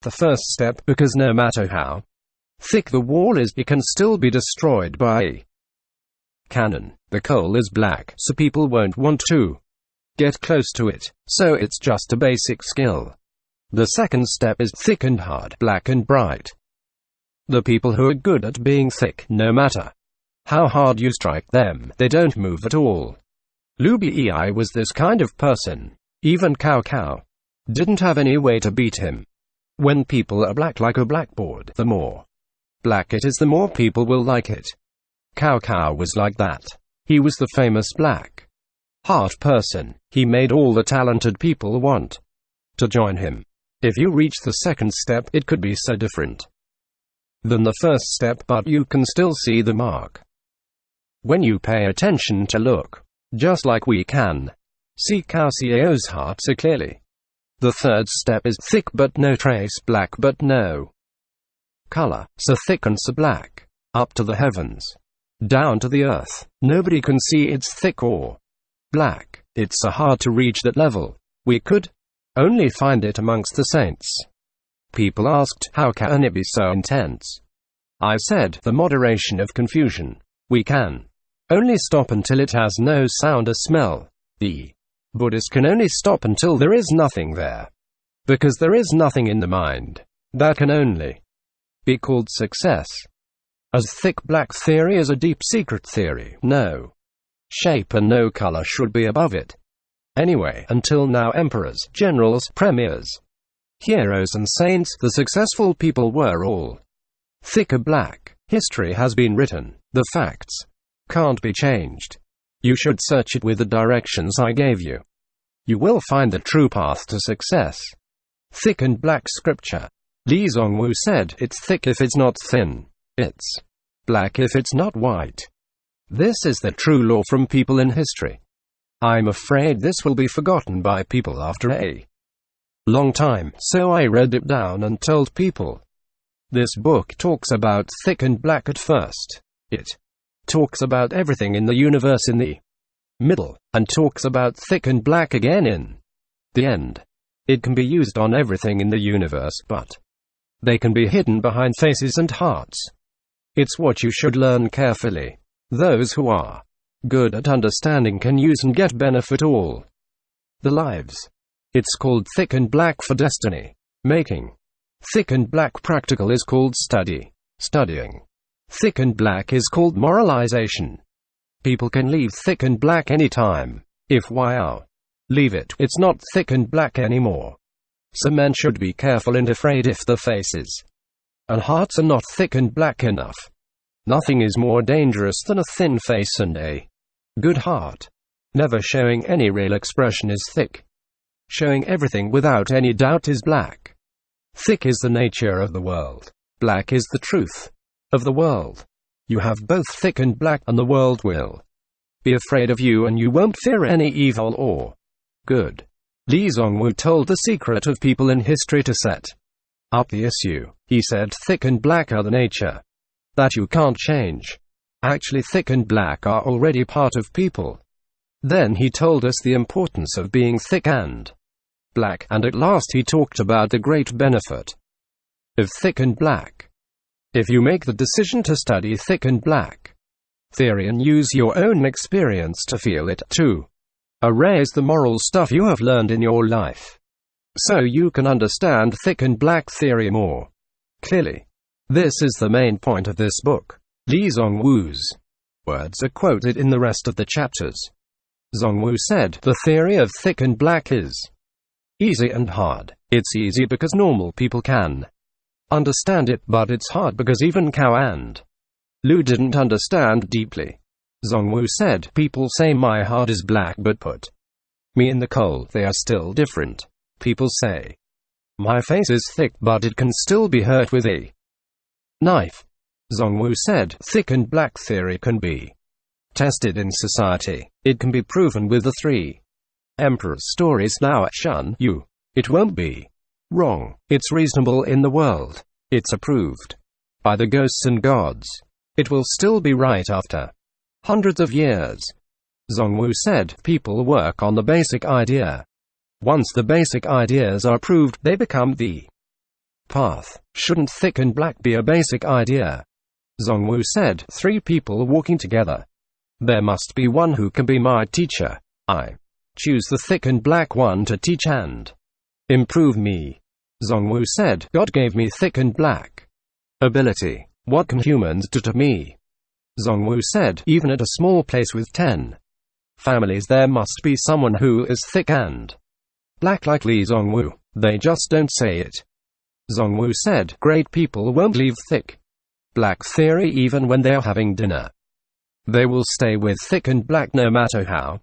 the first step, because no matter how thick the wall is, it can still be destroyed by a cannon. The coal is black, so people won't want to get close to it, so it's just a basic skill. The second step is thick and hard, black and bright. The people who are good at being thick, no matter how hard you strike them, they don't move at all. Liu Bei was this kind of person. Even Cao Cao didn't have any way to beat him. When people are black like a blackboard, the more black it is, the more people will like it. Cao Cao was like that. He was the famous black heart person. He made all the talented people want to join him. If you reach the second step, it could be so different than the first step, but you can still see the mark when you pay attention to look. Just like we can see Cao Cao's heart so clearly. The third step is thick but no trace, black but no color, so thick and so black, up to the heavens, down to the earth. Nobody can see it's thick or black. It's so hard to reach that level. We could only find it amongst the saints. People asked, how can it be so intense? I said, the moderation of confusion. We can only stop until it has no sound or smell. The Buddhist can only stop until there is nothing there. Because there is nothing in the mind. That can only be called success. As thick black theory is a deep secret theory. No shape and no color should be above it. Anyway, until now emperors, generals, premiers, heroes and saints, the successful people were all thick or black. History has been written. The facts can't be changed. You should search it with the directions I gave you. You will find the true path to success. Thick and black scripture. Li Zongwu said, it's thick if it's not thin. It's black if it's not white. This is the true law from people in history. I'm afraid this will be forgotten by people after a long time, so I read it down and told people. This book talks about thick and black at first. It talks about everything in the universe in the middle, and talks about thick and black again in the end. It can be used on everything in the universe, but they can be hidden behind faces and hearts. It's what you should learn carefully. Those who are good at understanding can use and get benefit all the lives. It's called thick and black for destiny making. Thick and black practical is called studying. Thick and black is called moralization. People can leave thick and black anytime. If leave it, it's not thick and black anymore. So men should be careful and afraid if the faces and hearts are not thick and black enough. Nothing is more dangerous than a thin face and a good heart. Never showing any real expression is thick. Showing everything without any doubt is black. Thick is the nature of the world. Black is the truth of the world. You have both thick and black, and the world will be afraid of you, and you won't fear any evil or good. Li Zongwu told the secret of people in history to set up the issue. He said thick and black are the nature that you can't change. Actually, thick and black are already part of people. Then he told us the importance of being thick and black, and at last he talked about the great benefit of thick and black. If you make the decision to study thick and black theory and use your own experience to feel it, to erase the moral stuff you have learned in your life, so you can understand thick and black theory more clearly. This is the main point of this book. Li Zongwu's words are quoted in the rest of the chapters. Zongwu said, the theory of thick and black is easy and hard. It's easy because normal people can understand it, but it's hard because even Cao and Liu didn't understand deeply. Zongwu said, people say my heart is black but put me in the coal, they are still different. People say my face is thick but it can still be hurt with a knife. Zongwu said, thick and black theory can be tested in society. It can be proven with the 3 emperors' stories now at Zhang Liu. It won't be wrong. It's reasonable in the world. It's approved by the ghosts and gods. It will still be right after hundreds of years. Zongwu said, people work on the basic idea. Once the basic ideas are proved, they become the path. Shouldn't thick and black be a basic idea? Zhongqiu said, 3 people walking together. There must be one who can be my teacher. I choose the thick and black one to teach and improve me. Zhongqiu said, God gave me thick and black ability. What can humans do to me? Zhongqiu said, even at a small place with 10 families there must be someone who is thick and black like Li Zhongqiu. They just don't say it. Zhongqiu said, great people won't leave thick black theory even when they're having dinner. They will stay with thick and black no matter how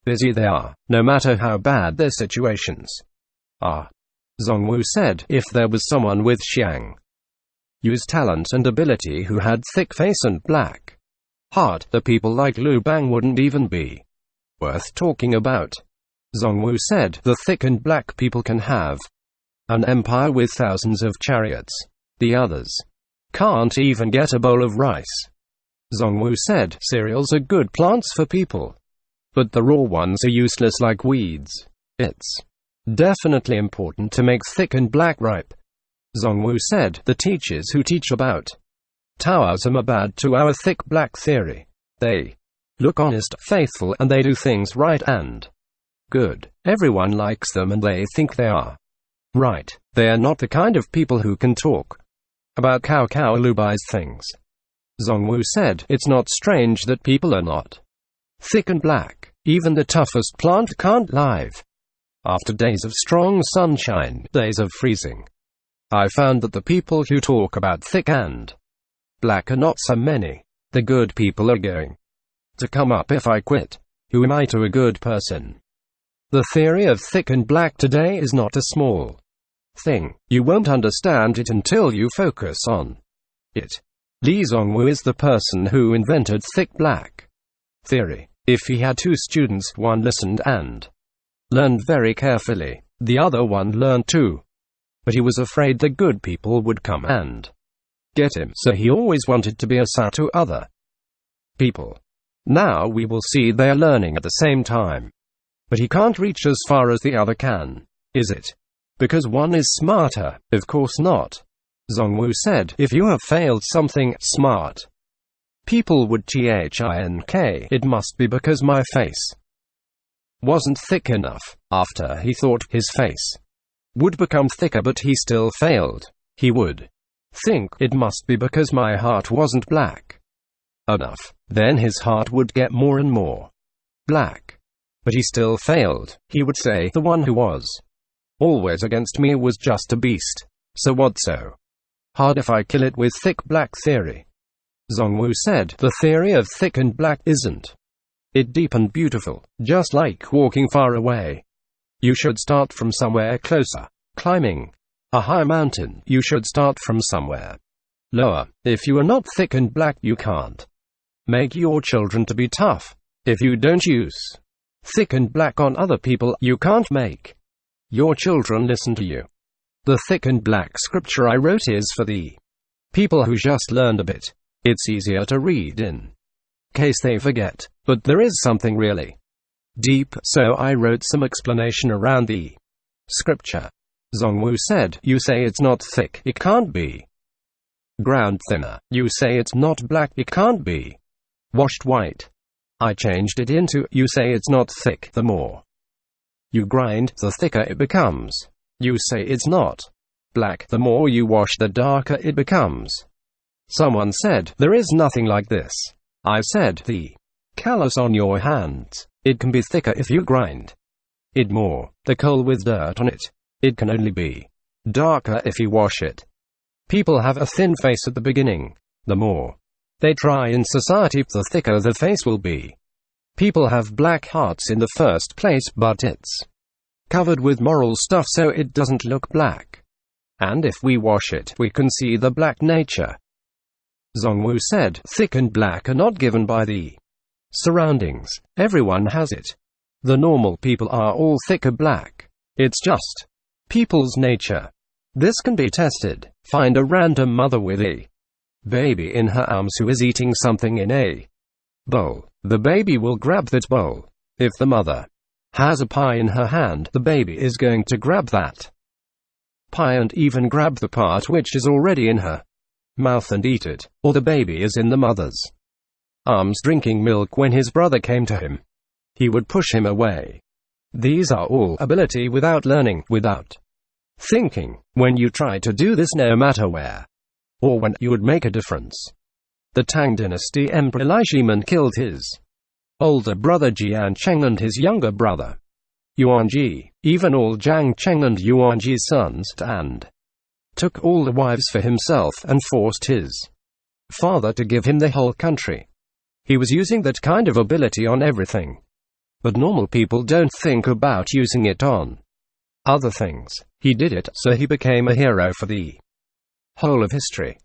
busy they are, no matter how bad their situations are. Zhongqiu said, if there was someone with Zhang Liu's talent and ability who had thick face and black heart, the people like Liu Bang wouldn't even be worth talking about. Zhongqiu said, the thick and black people can have an empire with thousands of chariots. The others can't even get a bowl of rice. Zhongqiu said, cereals are good plants for people, but the raw ones are useless like weeds. It's definitely important to make thick and black ripe. Zhongqiu said, the teachers who teach about Taoism are bad to our thick black theory. They look honest, faithful, and they do things right and good. Everyone likes them and they think they are right. They are not the kind of people who can talk about Cao Lu Bai's things. Zhongqiu said, it's not strange that people are not thick and black. Even the toughest plant can't live after days of strong sunshine, days of freezing. I found that the people who talk about thick and black are not so many. The good people are going to come up if I quit. Who am I to a good person? The theory of thick and black today is not a small thing. You won't understand it until you focus on it. Li Zhongqiu is the person who invented thick black theory. If he had 2 students, one listened and learned very carefully, the other one learned too. But he was afraid the good people would come and get him, so he always wanted to be a sa to other people. Now we will see they are learning at the same time. But he can't reach as far as the other can. Is it because one is smarter? Of course not. Zhongqiu said, if you have failed something smart, people would think it must be because my face wasn't thick enough. After he thought his face would become thicker but he still failed, he would think it must be because my heart wasn't black enough. Then his heart would get more and more black. But he still failed. He would say, the one who was always against me was just a beast. So what's so hard if I kill it with thick black theory? Zhongqiu said, the theory of thick and black isn't it deep and beautiful, just like walking far away. You should start from somewhere closer. Climbing a high mountain, you should start from somewhere lower. If you are not thick and black, you can't make your children to be tough. If you don't use thick and black on other people, you can't make your children listen to you. The thick and black scripture I wrote is for the people who just learned a bit. It's easier to read in case they forget, but there is something really deep, so I wrote some explanation around the scripture. Zhongqiu said, you say it's not thick, it can't be ground thinner. You say it's not black, it can't be washed white. I changed it into, you say it's not thick, the more you grind, the thicker it becomes. You say it's not black, the more you wash, the darker it becomes. Someone said, there is nothing like this. I said, the callus on your hands, it can be thicker if you grind it more. The coal with dirt on it, it can only be darker if you wash it. People have a thin face at the beginning. The more they try in society, the thicker the face will be. People have black hearts in the first place, but it's covered with moral stuff so it doesn't look black. And if we wash it, we can see the black nature. Zhongqiu said, thick and black are not given by the surroundings. Everyone has it. The normal people are all thick or black. It's just people's nature. This can be tested. Find a random mother with a baby in her arms who is eating something in a bowl. The baby will grab that bowl. If the mother has a pie in her hand, the baby is going to grab that pie and even grab the part which is already in her mouth and eat it, or the baby is in the mother's arms drinking milk when his brother came to him. He would push him away. These are all ability without learning, without thinking. When you try to do this no matter where or when, you would make a difference. The Tang dynasty Emperor Li Shimen killed his older brother Jian Cheng and his younger brother Yuanji, even all Jiang Cheng and Yuanji's sons, and took all the wives for himself and forced his father to give him the whole country. He was using that kind of ability on everything. But normal people don't think about using it on other things. He did it, so he became a hero for the whole of history.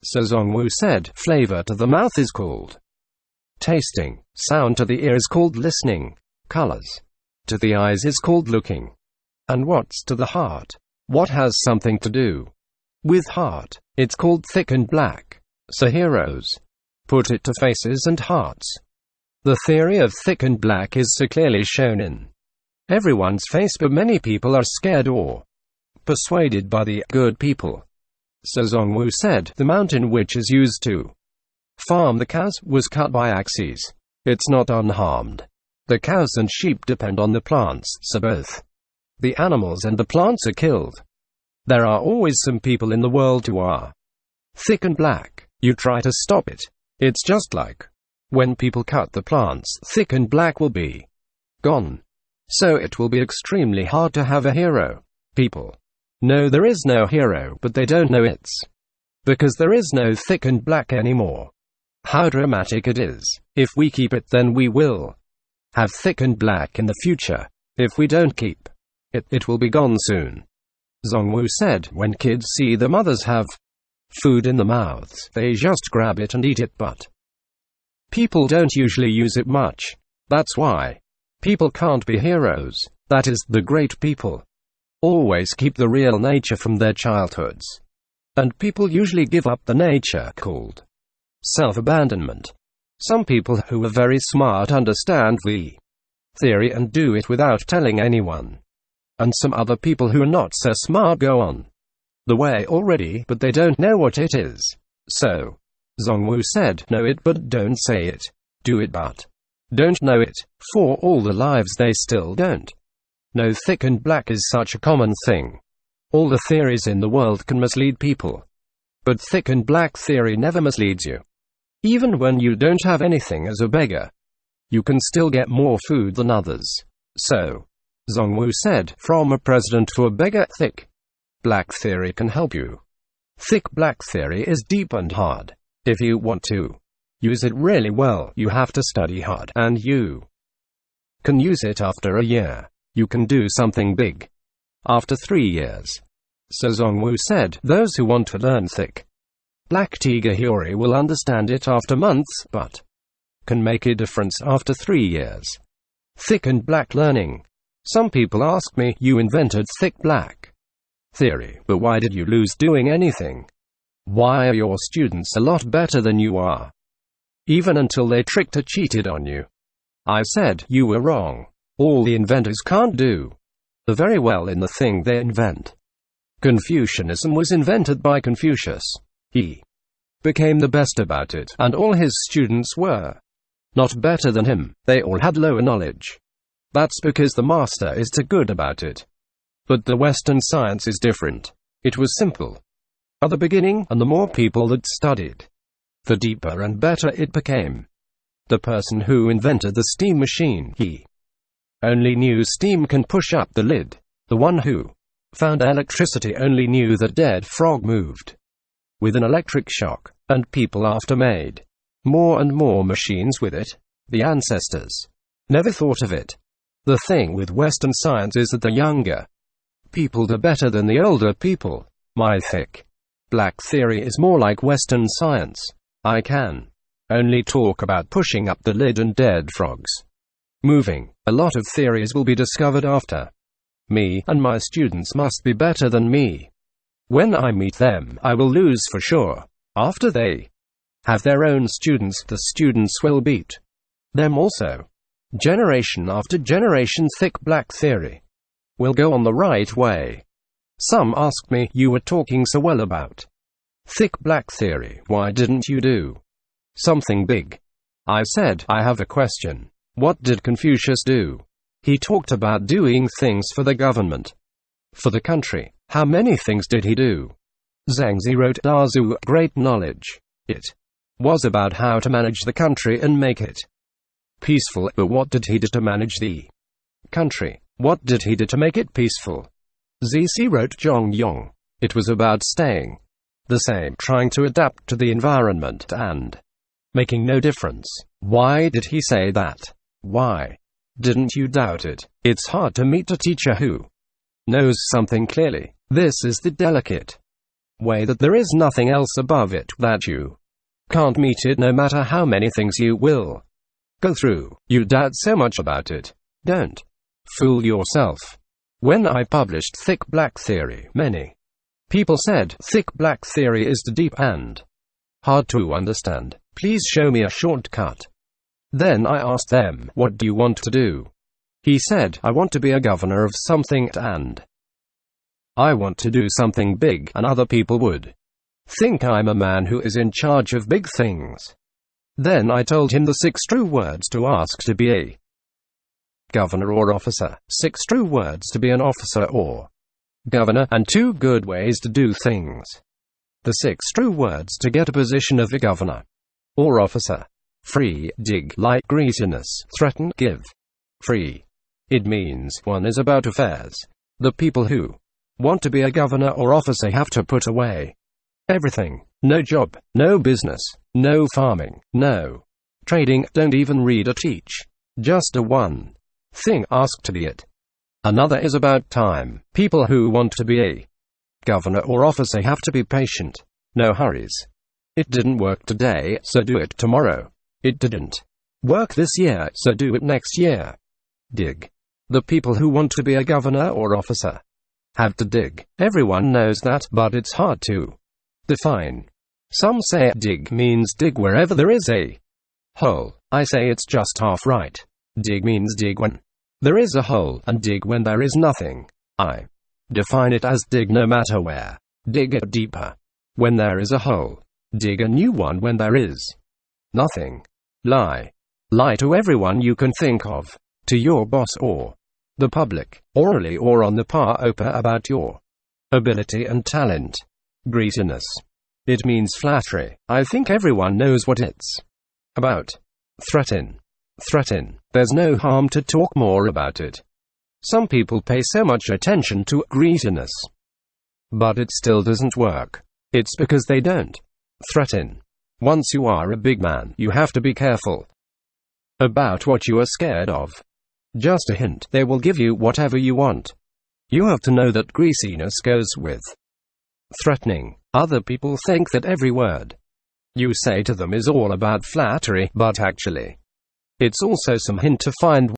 So Zhongqiu said, flavor to the mouth is called tasting, sound to the ear is called listening, colors to the eyes is called looking, and what's to the heart, what has something to do with heart, it's called thick and black. So heroes put it to faces and hearts. The theory of thick and black is so clearly shown in everyone's face, but many people are scared or persuaded by the good people. So Zhongqiu said, the mountain which is used to farm the cows was cut by axes. It's not unharmed. The cows and sheep depend on the plants, so both the animals and the plants are killed. There are always some people in the world who are thick and black. You try to stop it. It's just like when people cut the plants, thick and black will be gone. So it will be extremely hard to have a hero. People know there is no hero, but they don't know it's because there is no thick and black anymore. How dramatic it is. If we keep it, then we will have thick and black in the future. If we don't keep it, it will be gone soon. Zhongqiu said, when kids see the mothers have food in the mouths, they just grab it and eat it, but people don't usually use it much. That's why people can't be heroes. That is, the great people always keep the real nature from their childhoods. And people usually give up the nature called self-abandonment. Some people who are very smart understand the theory and do it without telling anyone. And some other people who are not so smart go on the way already, but they don't know what it is. So Zhongqiu said, know it but don't say it. Do it but don't know it. For all the lives they still don't know thick and black is such a common thing. All the theories in the world can mislead people. But thick and black theory never misleads you. Even when you don't have anything as a beggar, you can still get more food than others. So Zhongqiu said, from a president to a beggar, thick black theory can help you. Thick black theory is deep and hard. If you want to use it really well, you have to study hard, and you can use it after a year. You can do something big after 3 years. So Zhongqiu said, those who want to learn thick black theory will understand it after months, but can make a difference after 3 years. Thick and black learning. Some people ask me, you invented thick black theory, but why did you lose doing anything? Why are your students a lot better than you are? Even until they tricked or cheated on you. I said, you were wrong. All the inventors can't do very well in the thing they invent. Confucianism was invented by Confucius. He became the best about it, and all his students were not better than him. They all had lower knowledge. That's because the master is too good about it. But the Western science is different. It was simple at the beginning, and the more people that studied, the deeper and better it became. The person who invented the steam machine, he only knew steam can push up the lid. The one who found electricity only knew that dead frog moved with an electric shock, and people after made more and more machines with it. The ancestors never thought of it. The thing with Western science is that the younger people do better than the older people. My thick black theory is more like Western science. I can only talk about pushing up the lid and dead frogs moving. A lot of theories will be discovered after me, and my students must be better than me. When I meet them, I will lose for sure. After they have their own students, the students will beat them also. Generation after generation, thick black theory will go on the right way. Some asked me, you were talking so well about thick black theory, why didn't you do something big? I said, I have a question. What did Confucius do? He talked about doing things for the government, for the country. How many things did he do? Zhang Liu wrote Dazu, great knowledge. It was about how to manage the country and make it peaceful. But what did he do to manage the country? What did he do to make it peaceful? Zc wrote Zhongqiu. It was about staying the same, trying to adapt to the environment and making no difference. Why did he say that? Why didn't you doubt it? It's hard to meet a teacher who knows something clearly. This is the delicate way that there is nothing else above it, that you can't meet it no matter how many things you will go through. You doubt so much about it. Don't fool yourself. When I published Thick Black Theory, many people said, thick black theory is too deep and hard to understand. Please show me a shortcut. Then I asked them, what do you want to do? He said, I want to be a governor of something and I want to do something big, and other people would think I'm a man who is in charge of big things. Then I told him the 6 true words to ask to be a governor or officer, 6 true words to be an officer or governor, and 2 good ways to do things. The 6 true words to get a position of a governor or officer. Free, dig, like, greediness, threaten, give. Free. It means one is about affairs. The people who want to be a governor or officer have to put away everything. No job, no business, no farming, no trading, don't even read or teach. Just a one thing, ask to be it. Another is about time. People who want to be a governor or officer have to be patient. No hurries. It didn't work today, so do it tomorrow. It didn't work this year, so do it next year. Dig. The people who want to be a governor or officer have to dig. Everyone knows that, but it's hard to define. Some say dig means dig wherever there is a hole. I say it's just half right. Dig means dig when there is a hole, and dig when there is nothing. I define it as dig no matter where. Dig it deeper when there is a hole. Dig a new one when there is nothing. Lie. Lie to everyone you can think of. To your boss or the public, orally or on the par-opa, about your ability and talent. Greediness. It means flattery. I think everyone knows what it's about. Threaten. Threaten. There's no harm to talk more about it. Some people pay so much attention to greediness, but it still doesn't work. It's because they don't threaten. Once you are a big man, you have to be careful about what you are scared of. Just a hint, they will give you whatever you want. You have to know that greasiness goes with threatening. Other people think that every word you say to them is all about flattery, but actually, it's also some hint to find